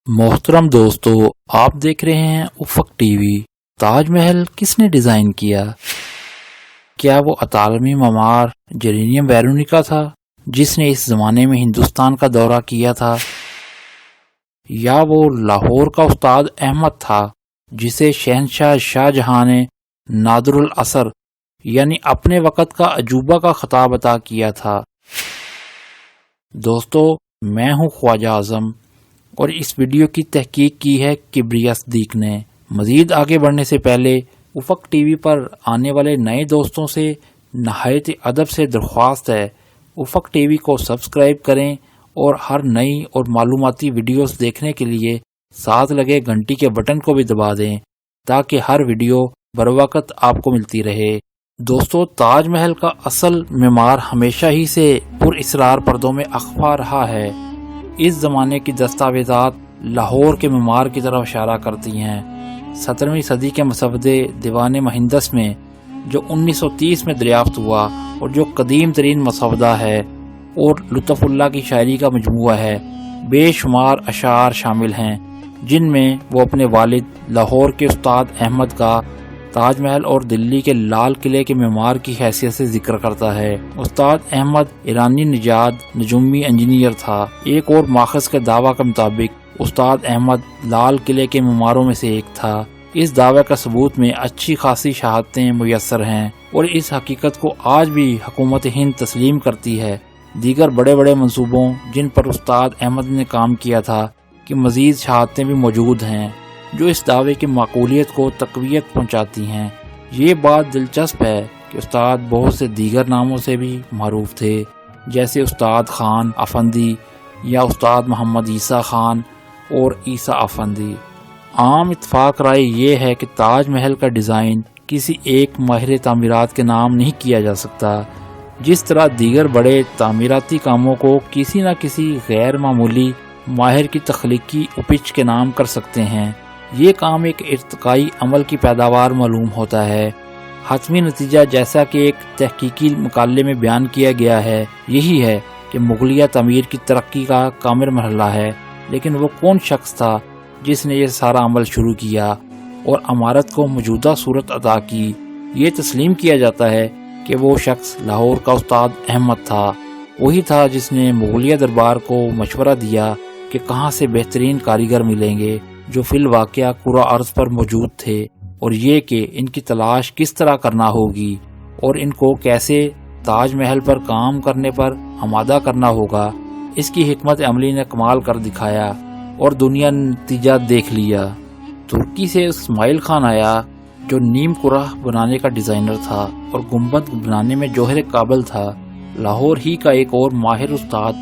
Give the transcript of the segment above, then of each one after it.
محترم دوستو، آپ دیکھ رہے ہیں افق ٹی وی۔ تاج محل کس نے ڈیزائن کیا؟ کیا وہ اطالوی معمار جیرینیم بیرونیکا تھا جس نے اس زمانے میں ہندوستان کا دورہ کیا تھا، یا وہ لاہور کا استاد احمد تھا جسے شہنشاہ شاہ جہاں نے نادر العصر یعنی اپنے وقت کا عجوبہ کا خطاب عطا کیا تھا؟ دوستو، میں ہوں خواجہ اعظم اور اس ویڈیو کی تحقیق کی ہے کبریہ صدیق نے۔ مزید آگے بڑھنے سے پہلے افق ٹی وی پر آنے والے نئے دوستوں سے نہایت ادب سے درخواست ہے افق ٹی وی کو سبسکرائب کریں اور ہر نئی اور معلوماتی ویڈیوز دیکھنے کے لیے ساتھ لگے گھنٹی کے بٹن کو بھی دبا دیں تاکہ ہر ویڈیو بروقت آپ کو ملتی رہے۔ دوستو، تاج محل کا اصل معمار ہمیشہ ہی سے پر اسرار پردوں میں اخفا رہا ہے۔ اس زمانے کی دستاویزات لاہور کے معمار کی طرف اشارہ کرتی ہیں۔ 17ویں صدی کے مسودے دیوان مہندس میں جو 1930 میں دریافت ہوا اور جو قدیم ترین مسودہ ہے اور لطف اللہ کی شاعری کا مجموعہ ہے، بے شمار اشعار شامل ہیں جن میں وہ اپنے والد لاہور کے استاد احمد کا تاج محل اور دلی کے لال قلعے کے معمار کی حیثیت سے ذکر کرتا ہے۔ استاد احمد ایرانی نژاد نجومی انجینئر تھا۔ ایک اور ماخذ کے دعویٰ کے مطابق استاد احمد لال قلعے کے معماروں میں سے ایک تھا۔ اس دعوے کا ثبوت میں اچھی خاصی شہادتیں میسر ہیں اور اس حقیقت کو آج بھی حکومت ہند تسلیم کرتی ہے۔ دیگر بڑے بڑے منصوبوں جن پر استاد احمد نے کام کیا تھا کہ مزید شہادتیں بھی موجود ہیں جو اس دعوے کی معقولیت کو تقویت پہنچاتی ہیں۔ یہ بات دلچسپ ہے کہ استاد بہت سے دیگر ناموں سے بھی معروف تھے، جیسے استاد خان افندی یا استاد محمد عیسیٰ خان اور عیسیٰ افندی۔ عام اتفاق رائے یہ ہے کہ تاج محل کا ڈیزائن کسی ایک ماہر تعمیرات کے نام نہیں کیا جا سکتا، جس طرح دیگر بڑے تعمیراتی کاموں کو کسی نہ کسی غیر معمولی ماہر کی تخلیقی اپچ کے نام کر سکتے ہیں۔ یہ کام ایک ارتقائی عمل کی پیداوار معلوم ہوتا ہے۔ حتمی نتیجہ، جیسا کہ ایک تحقیقی مقالے میں بیان کیا گیا ہے، یہی ہے کہ مغلیہ تعمیر کی ترقی کا کامل مرحلہ ہے۔ لیکن وہ کون شخص تھا جس نے یہ سارا عمل شروع کیا اور عمارت کو موجودہ صورت عطا کی؟ یہ تسلیم کیا جاتا ہے کہ وہ شخص لاہور کا استاد احمد تھا۔ وہی تھا جس نے مغلیہ دربار کو مشورہ دیا کہ کہاں سے بہترین کاریگر ملیں گے جو فی الواقعہ کرہ ارض پر موجود تھے، اور یہ کہ ان کی تلاش کس طرح کرنا ہوگی اور ان کو کیسے تاج محل پر کام کرنے پر آمادہ کرنا ہوگا۔ اس کی حکمت عملی نے کمال کر دکھایا اور دنیا نے نتیجہ دیکھ لیا۔ ترکی سے اسماعیل خان آیا جو نیم کرہ بنانے کا ڈیزائنر تھا اور گنبد بنانے میں جوہر قابل تھا۔ لاہور ہی کا ایک اور ماہر استاد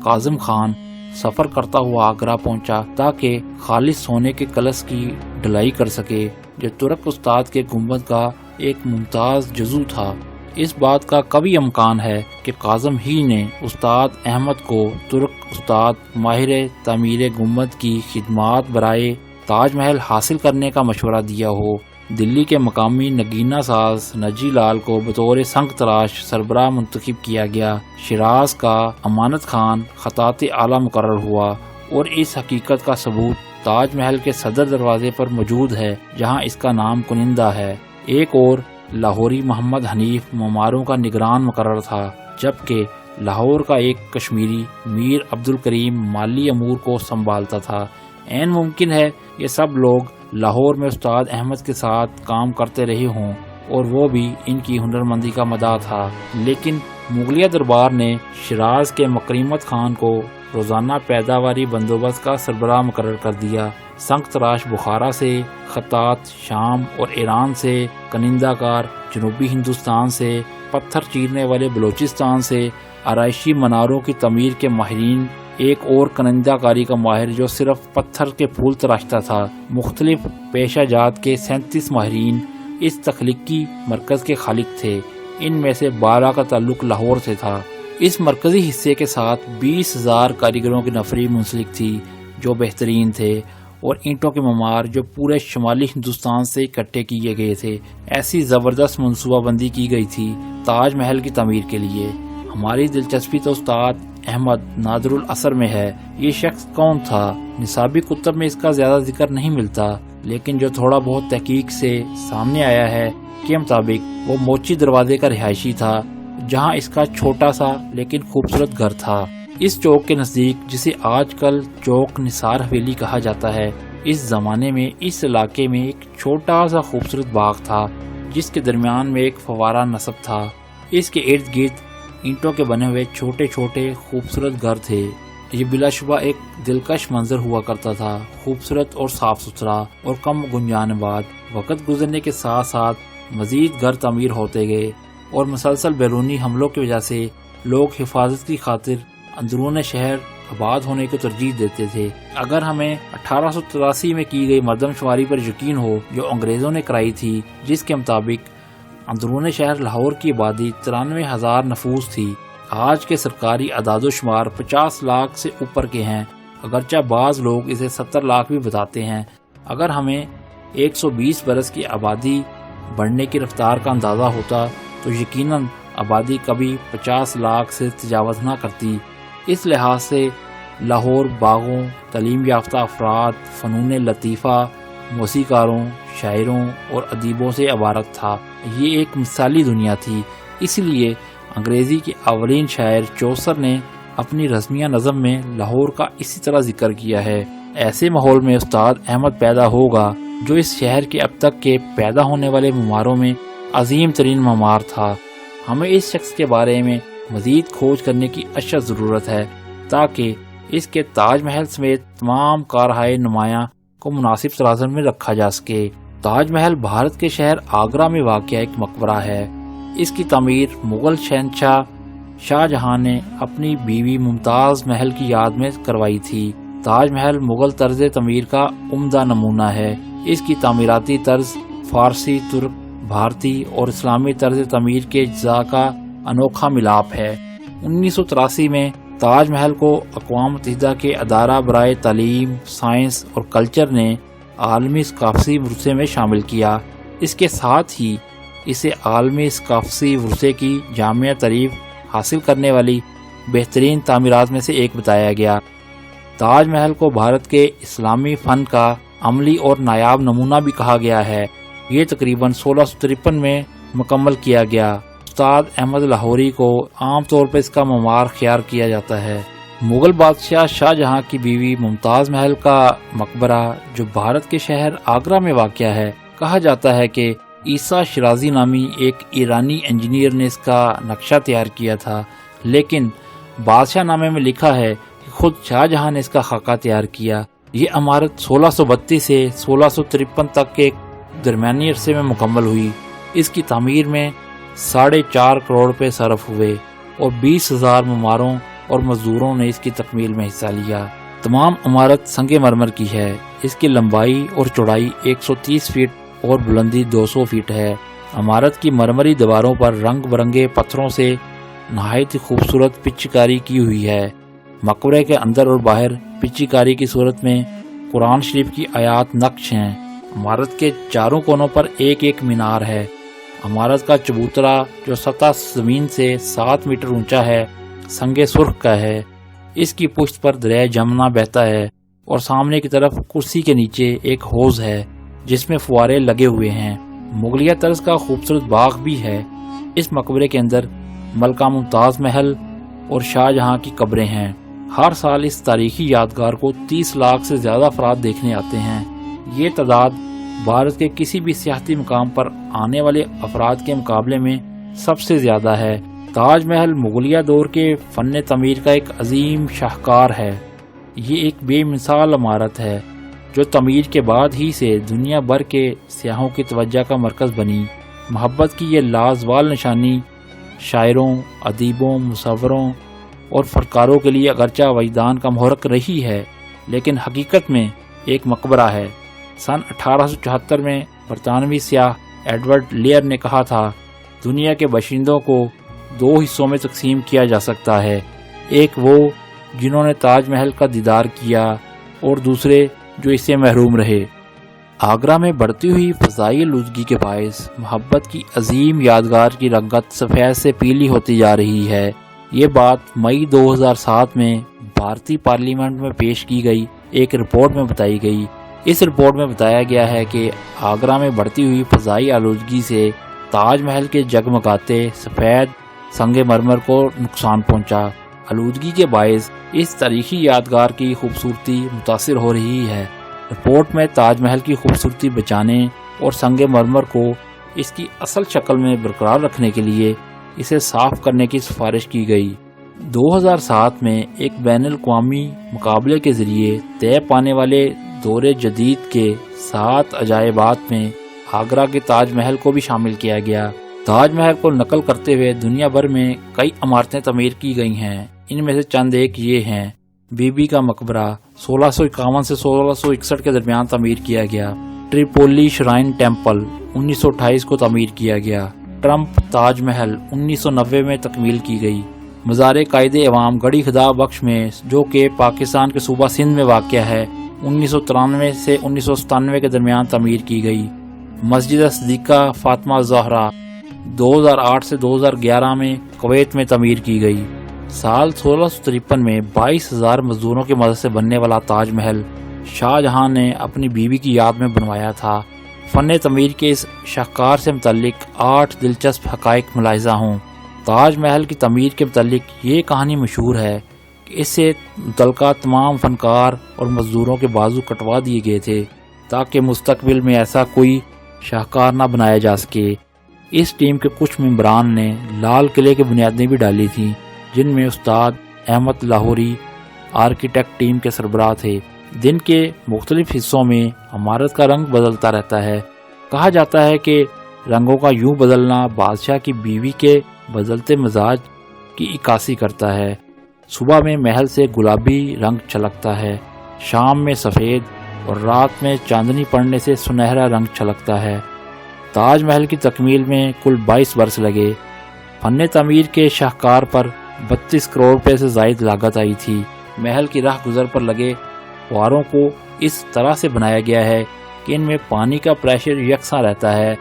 کاظم خان سفر کرتا ہوا آگرہ پہنچا تاکہ خالص سونے کے کلش کی ڈھلائی کر سکے، جو ترک استاد کے گنبد کا ایک ممتاز جزو تھا۔ اس بات کا قوی امکان ہے کہ کاظم ہی نے استاد احمد کو ترک استاد ماہر تعمیر گنبد کی خدمات برائے تاج محل حاصل کرنے کا مشورہ دیا ہو۔ دلی کے مقامی نگینہ ساز نجی لال کو بطور سنگ تراش سربراہ منتخب کیا گیا۔ شیراز کا امانت خان خطاط اعلیٰ مقرر ہوا، اور اس حقیقت کا ثبوت تاج محل کے صدر دروازے پر موجود ہے جہاں اس کا نام کنندہ ہے۔ ایک اور لاہوری محمد حنیف معماروں کا نگران مقرر تھا، جبکہ لاہور کا ایک کشمیری میر عبد الکریم مالی امور کو سنبھالتا تھا۔ عین ممکن ہے یہ سب لوگ لاہور میں استاد احمد کے ساتھ کام کرتے رہے ہوں اور وہ بھی ان کی ہنرمندی کا مدعا تھا، لیکن مغلیہ دربار نے شیراز کے مکریمت خان کو روزانہ پیداواری بندوبست کا سربراہ مقرر کر دیا۔ سنگ تراش بخارا سے، خطاط شام اور ایران سے، کنندہ کار جنوبی ہندوستان سے، پتھر چیرنے والے بلوچستان سے، آرائشی مناروں کی تعمیر کے ماہرین، ایک اور کنندہ کاری کا ماہر جو صرف پتھر کے پھول تراشتا تھا، مختلف پیشہ جات کے 37 ماہرین اس تخلیقی مرکز کے خالق تھے۔ ان میں سے 12 کا تعلق لاہور سے تھا۔ اس مرکزی حصے کے ساتھ 20,000 کاریگروں کی نفری منسلک تھی جو بہترین تھے، اور اینٹوں کے معمار جو پورے شمالی ہندوستان سے اکٹھے کیے گئے تھے۔ ایسی زبردست منصوبہ بندی کی گئی تھی تاج محل کی تعمیر کے لیے۔ ہماری دلچسپی تو استاد احمد نادر الاثر میں ہے۔ یہ شخص کون تھا؟ نصابی کتب میں اس کا زیادہ ذکر نہیں ملتا، لیکن جو تھوڑا بہت تحقیق سے سامنے آیا ہے کے مطابق وہ موچی دروازے کا رہائشی تھا، جہاں اس کا چھوٹا سا لیکن خوبصورت گھر تھا۔ اس چوک کے نزدیک، جسے آج کل چوک نثار حویلی کہا جاتا ہے، اس زمانے میں اس علاقے میں ایک چھوٹا سا خوبصورت باغ تھا جس کے درمیان میں ایک فوارہ نصب تھا۔ اس کے ارد گرد اینٹوں کے بنے ہوئے چھوٹے چھوٹے خوبصورت گھر تھے۔ یہ بلا شبہ ایک دلکش منظر ہوا کرتا تھا، خوبصورت اور صاف ستھرا اور کم گنجان آباد۔ وقت گزرنے کے ساتھ ساتھ مزید گھر تعمیر ہوتے گئے اور مسلسل بیرونی حملوں کی وجہ سے لوگ حفاظت کی خاطر اندرون شہر آباد ہونے کو ترجیح دیتے تھے۔ اگر ہمیں 1883 میں کی گئی مردم شماری پر یقین ہو جو انگریزوں نے کرائی تھی، جس کے مطابق اندرون شہر لاہور کی آبادی 93,000 نفوس تھی، آج کے سرکاری اعداد و شمار 50 لاکھ سے اوپر کے ہیں، اگرچہ بعض لوگ اسے 70 لاکھ بھی بتاتے ہیں۔ اگر ہمیں 120 برس کی آبادی بڑھنے کی رفتار کا اندازہ ہوتا تو یقیناً آبادی کبھی 50 لاکھ سے تجاوز نہ کرتی۔ اس لحاظ سے لاہور باغوں، تعلیم یافتہ افراد، فنون لطیفہ، موسیقاروں، شاعروں اور ادیبوں سے عبارت تھا۔ یہ ایک مثالی دنیا تھی۔ اس لیے انگریزی کے اولین شاعر چوسر نے اپنی رزمیہ نظم میں لاہور کا اسی طرح ذکر کیا ہے۔ ایسے ماحول میں استاد احمد پیدا ہوگا جو اس شہر کے اب تک کے پیدا ہونے والے معماروں میں عظیم ترین معمار تھا۔ ہمیں اس شخص کے بارے میں مزید کھوج کرنے کی اشد ضرورت ہے تاکہ اس کے تاج محل سمیت تمام کارہائے نمایاں کو مناسب ترازن میں رکھا جا سکے۔ تاج محل بھارت کے شہر آگرہ میں واقع ایک مقبرہ ہے۔ اس کی تعمیر مغل شہنشاہ شاہ جہاں نے اپنی بیوی ممتاز محل کی یاد میں کروائی تھی۔ تاج محل مغل طرز تعمیر کا عمدہ نمونہ ہے۔ اس کی تعمیراتی طرز فارسی، ترک، بھارتی اور اسلامی طرز تعمیر کے اجزاء کا انوکھا ملاپ ہے۔ 1983 میں تاج محل کو اقوام متحدہ کے ادارہ برائے تعلیم، سائنس اور کلچر نے عالمی ثقافتی ورثے میں شامل کیا۔ اس کے ساتھ ہی اسے عالمی ثقافتی ورثے کی جامع تعریف حاصل کرنے والی بہترین تعمیرات میں سے ایک بتایا گیا۔ تاج محل کو بھارت کے اسلامی فن کا عملی اور نایاب نمونہ بھی کہا گیا ہے۔ یہ تقریباً 1653 میں مکمل کیا گیا۔ استاد احمد لاہوری کو عام طور پر اس کا معمار خیال کیا جاتا ہے۔ مغل بادشاہ شاہ جہاں کی بیوی ممتاز محل کا مقبرہ جو بھارت کے شہر آگرہ میں واقع ہے، کہا جاتا ہے کہ عیسیٰ شیرازی نامی ایک ایرانی انجینئر نے اس کا نقشہ تیار کیا تھا، لیکن بادشاہ نامے میں لکھا ہے کہ خود شاہ جہاں نے اس کا خاکہ تیار کیا۔ یہ عمارت 1632 سے 1653 تک کے درمیانی عرصے میں مکمل ہوئی۔ اس کی تعمیر میں 4.5 کروڑ روپے صرف ہوئے اور 20,000 معماروں اور مزدوروں نے اس کی تکمیل میں حصہ لیا۔ تمام عمارت سنگ مرمر کی ہے۔ اس کی لمبائی اور چوڑائی 130 فٹ اور بلندی 200 فٹ ہے۔ عمارت کی مرمری دیواروں پر رنگ برنگے پتھروں سے نہایت خوبصورت پچی کاری کی ہوئی ہے۔ مقبرے کے اندر اور باہر پچی کاری کی صورت میں قرآن شریف کی آیات نقش ہیں۔ عمارت کے چاروں کونوں پر ایک ایک مینار ہے۔ عمارت کا چبوترا جو سطح زمین سے 7 میٹر اونچا ہے، سنگ سرخ کا ہے۔ اس کی پشت پر دریائے جمنا بہتا ہے اور سامنے کی طرف کرسی کے نیچے ایک حوض ہے جس میں فوارے لگے ہوئے ہیں۔ مغلیہ طرز کا خوبصورت باغ بھی ہے۔ اس مقبرے کے اندر ملکہ ممتاز محل اور شاہ جہاں کی قبریں ہیں۔ ہر سال اس تاریخی یادگار کو 30 لاکھ سے زیادہ افراد دیکھنے آتے ہیں۔ یہ تعداد بھارت کے کسی بھی سیاحتی مقام پر آنے والے افراد کے مقابلے میں سب سے زیادہ ہے۔ تاج محل مغلیہ دور کے فن تعمیر کا ایک عظیم شاہکار ہے۔ یہ ایک بے مثال عمارت ہے جو تعمیر کے بعد ہی سے دنیا بھر کے سیاحوں کی توجہ کا مرکز بنی۔ محبت کی یہ لازوال نشانی شاعروں، ادیبوں، مصوروں اور فنکاروں کے لیے اگرچہ وجدان کا محرک رہی ہے، لیکن حقیقت میں ایک مقبرہ ہے۔ سن 1874 میں برطانوی سیاح ایڈورڈ لیئر نے کہا تھا، دنیا کے باشندوں کو 2 حصوں میں تقسیم کیا جا سکتا ہے، ایک وہ جنہوں نے تاج محل کا دیدار کیا اور دوسرے جو اس سے محروم رہے۔ آگرہ میں بڑھتی ہوئی فضائی آلودگی کے باعث محبت کی عظیم یادگار کی رنگت سفید سے پیلی ہوتی جا رہی ہے۔ یہ بات مئی 2007 میں بھارتی پارلیمنٹ میں پیش کی گئی ایک رپورٹ میں بتائی گئی۔ اس رپورٹ میں بتایا گیا ہے کہ آگرہ میں بڑھتی ہوئی فضائی آلودگی سے تاج محل کے جگمگاتے سفید سنگ مرمر کو نقصان پہنچا۔ آلودگی کے باعث اس تاریخی یادگار کی خوبصورتی متاثر ہو رہی ہے۔ رپورٹ میں تاج محل کی خوبصورتی بچانے اور سنگ مرمر کو اس کی اصل شکل میں برقرار رکھنے کے لیے اسے صاف کرنے کی سفارش کی گئی۔ 2007 میں ایک بین الاقوامی مقابلے کے ذریعے طے پانے والے دور جدید کے 7 عجائبات میں آگرہ کے تاج محل کو بھی شامل کیا گیا۔ تاج محل کو نقل کرتے ہوئے دنیا بھر میں کئی عمارتیں تعمیر کی گئی ہیں۔ ان میں سے چند ایک یہ ہیں: بی بی کا مقبرہ 1651 سے 1661 کے درمیان تعمیر کیا گیا۔ ٹریپولی شرائن ٹیمپل 1928 کو تعمیر کیا گیا۔ ٹرمپ تاج محل 1990 میں تکمیل کی گئی۔ مزار قائد عوام گڑھی خدا بخش میں جو کہ پاکستان کے صوبہ سندھ میں واقع ہے 1993 سے 1997 کے درمیان تعمیر کی گئی۔ مسجد صدیقہ فاطمہ زہرا 2008 سے 2011 میں کویت میں تعمیر کی گئی۔ سال 1653 میں 22,000 مزدوروں کی مدد سے بننے والا تاج محل شاہ جہاں نے اپنی بیوی کی یاد میں بنوایا تھا۔ فن تعمیر کے اس شاہکار سے متعلق 8 دلچسپ حقائق ملاحظہ ہوں۔ تاج محل کی تعمیر کے متعلق یہ کہانی مشہور ہے کہ اس سے متعلقہ تمام فنکار اور مزدوروں کے بازو کٹوا دیے گئے تھے تاکہ مستقبل میں ایسا کوئی شاہکار نہ بنایا جا سکے۔ اس ٹیم کے کچھ ممبران نے لال قلعے کی بنیادیں بھی ڈالی تھیں، جن میں استاد احمد لاہوری آرکیٹیکٹ ٹیم کے سربراہ تھے۔ دن کے مختلف حصوں میں عمارت کا رنگ بدلتا رہتا ہے۔ کہا جاتا ہے کہ رنگوں کا یوں بدلنا بادشاہ کی بیوی کے بدلتے مزاج کی عکاسی کرتا ہے۔ صبح میں محل سے گلابی رنگ چھلکتا ہے، شام میں سفید اور رات میں چاندنی پڑنے سے سنہرا رنگ چھلکتا ہے۔ تاج محل کی تکمیل میں کل 22 برس لگے۔ فن تعمیر کے شاہکار پر 32 کروڑ روپے سے زائد لاگت آئی تھی۔ محل کی راہ گزر پر لگے فواروں کو اس طرح سے بنایا گیا ہے کہ ان میں پانی کا پریشر یکساں رہتا ہے۔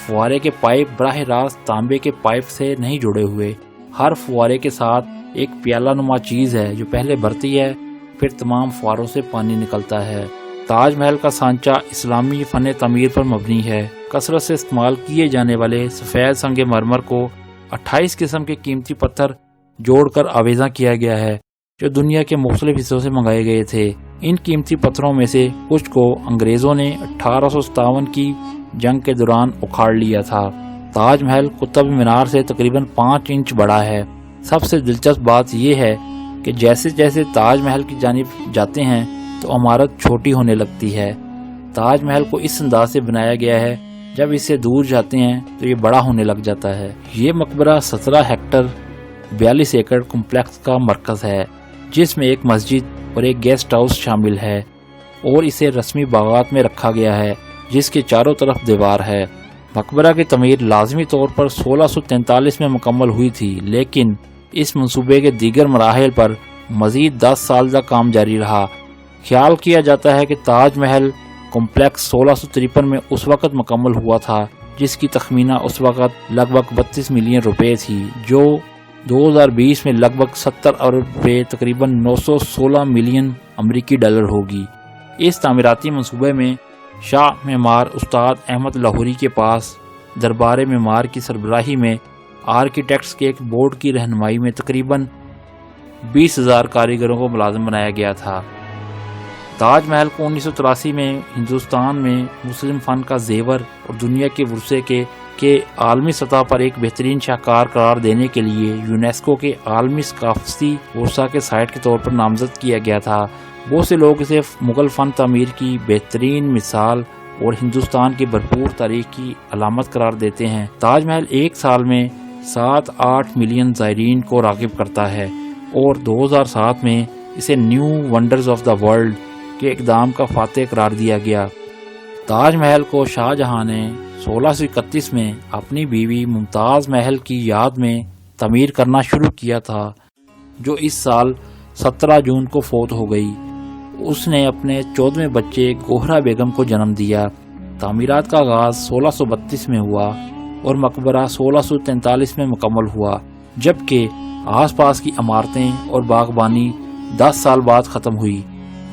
فوارے کے پائپ براہ راست تانبے کے پائپ سے نہیں جڑے ہوئے۔ ہر فوارے کے ساتھ ایک پیالہ نما چیز ہے جو پہلے بھرتی ہے، پھر تمام فواروں سے پانی نکلتا ہے۔ تاج محل کا سانچہ اسلامی فن تعمیر پر مبنی ہے۔ کثرت سے استعمال کیے جانے والے سفید سنگ مرمر کو 28 قسم کے قیمتی پتھر جوڑ کر آویزاں کیا گیا ہے جو دنیا کے مختلف حصوں سے منگائے گئے تھے۔ ان قیمتی پتھروں میں سے کچھ کو انگریزوں نے 1857 کی جنگ کے دوران اکھاڑ لیا تھا۔ تاج محل قطب مینار سے تقریباً 5 انچ بڑا ہے۔ سب سے دلچسپ بات یہ ہے کہ جیسے جیسے تاج محل کی جانب جاتے ہیں تو عمارت چھوٹی ہونے لگتی ہے۔ تاج محل کو اس انداز سے بنایا گیا ہے جب اس سے دور جاتے ہیں تو یہ بڑا ہونے لگ جاتا ہے۔ یہ مقبرہ 17 ہیکٹر 42 ایکڑ کمپلیکس کا مرکز ہے جس میں ایک مسجد اور ایک گیسٹ ہاؤس شامل ہے، اور اسے رسمی باغات میں رکھا گیا ہے جس کے چاروں طرف دیوار ہے۔ مقبرہ کی تعمیر لازمی طور پر 1643 میں مکمل ہوئی تھی، لیکن اس منصوبے کے دیگر مراحل پر مزید 10 سال تک کام جاری رہا۔ خیال کیا جاتا ہے کہ تاج محل کمپلیکس 1653 میں اس وقت مکمل ہوا تھا جس کی تخمینہ اس وقت لگ بھگ 32 ملین روپے تھی، جو 2020 میں لگ بھگ 70 ارب روپے تقریباً 916 ملین امریکی ڈالر ہوگی۔ اس تعمیراتی منصوبے میں شاہ معمار استاد احمد لاہوری کے پاس دربار معمار کی سربراہی میں آرکیٹیکٹس کے ایک بورڈ کی رہنمائی میں تقریباً 20,000 کاریگروں کو ملازم بنایا گیا تھا۔ تاج محل کو 1983 میں ہندوستان میں مسلم فن کا زیور اور دنیا کے ورثے کے عالمی سطح پر ایک بہترین شاہکار قرار دینے کے لیے یونیسکو کے عالمی ثقافتی ورثہ کے سائٹ کے طور پر نامزد کیا گیا تھا۔ بہت سے لوگ اسے مغل فن تعمیر کی بہترین مثال اور ہندوستان کی بھرپور تاریخ کی علامت قرار دیتے ہیں۔ تاج محل ایک سال میں 7-8 ملین زائرین کو راغب کرتا ہے اور 2007 میں اسے new wonders of the world کے اقدام کا فاتح قرار دیا گیا۔ تاج محل کو شاہ جہاں نے 1631 میں اپنی بیوی ممتاز محل کی یاد میں تعمیر کرنا شروع کیا تھا، جو اس سال 17 جون کو فوت ہو گئی۔ اس نے اپنے 14ویں بچے گوہرا بیگم کو جنم دیا۔ تعمیرات کا آغاز 1632 میں ہوا اور مقبرہ 1643 میں مکمل ہوا، جبکہ آس پاس کی عمارتیں اور باغبانی 10 سال بعد ختم ہوئی۔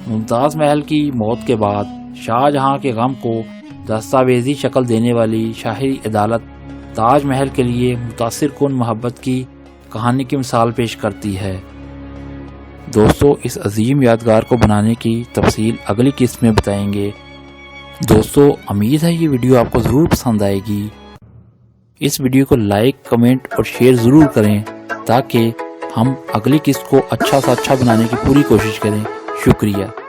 ممتاز محل کی موت کے بعد شاہ جہاں کے غم کو دستاویزی شکل دینے والی شاہی عدالت تاج محل کے لیے متاثر کن محبت کی کہانی کی مثال پیش کرتی ہے۔ دوستو، اس عظیم یادگار کو بنانے کی تفصیل اگلی قسط میں بتائیں گے۔ دوستو، امید ہے یہ ویڈیو آپ کو ضرور پسند آئے گی۔ اس ویڈیو کو لائک، کمنٹ اور شیئر ضرور کریں تاکہ ہم اگلی قسط کو اچھا سے اچھا بنانے کی پوری کوشش کریں۔ شکریہ۔